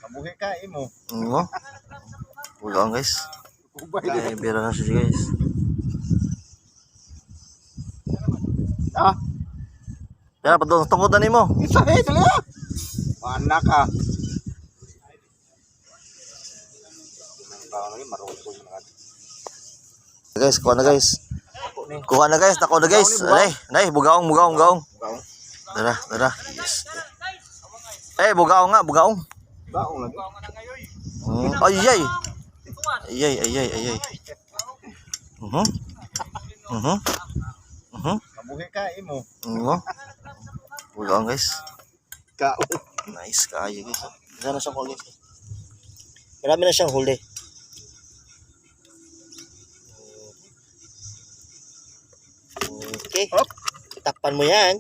Kabuhi ka imo. Oo. Ulang guys. Ay, bira na siya guys. Ah, Kaya pa doon tungkod na nimo. isa dali. Mana ka. Guys, kuha na guys. Kuha na guys, nako na guys. Nay, bugaong. Dara. Yes. Bugaong nga, bugaong. Baong lagi. Ayay. Kabuhi ka imo. Oo. Bugaong guys. Kao. Nice kayo guys. Sana siyang huli. Marami na siyang huli. Okay. Hop. Takpan mo yan.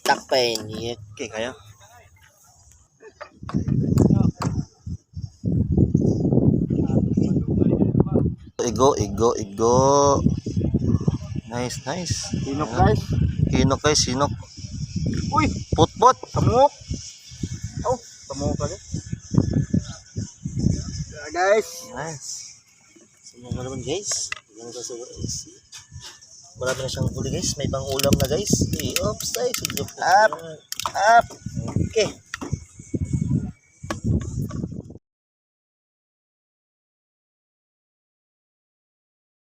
Takpan. Okay, kaya. Igo. Nice. Hinok guys. Hinok. Uy, Put. samuk. Oh, samuk lagi. Guys. Nice. Sino mo naman guys? Marami na siyang huli guys. May pang ulam na guys. Oops, up. Okay.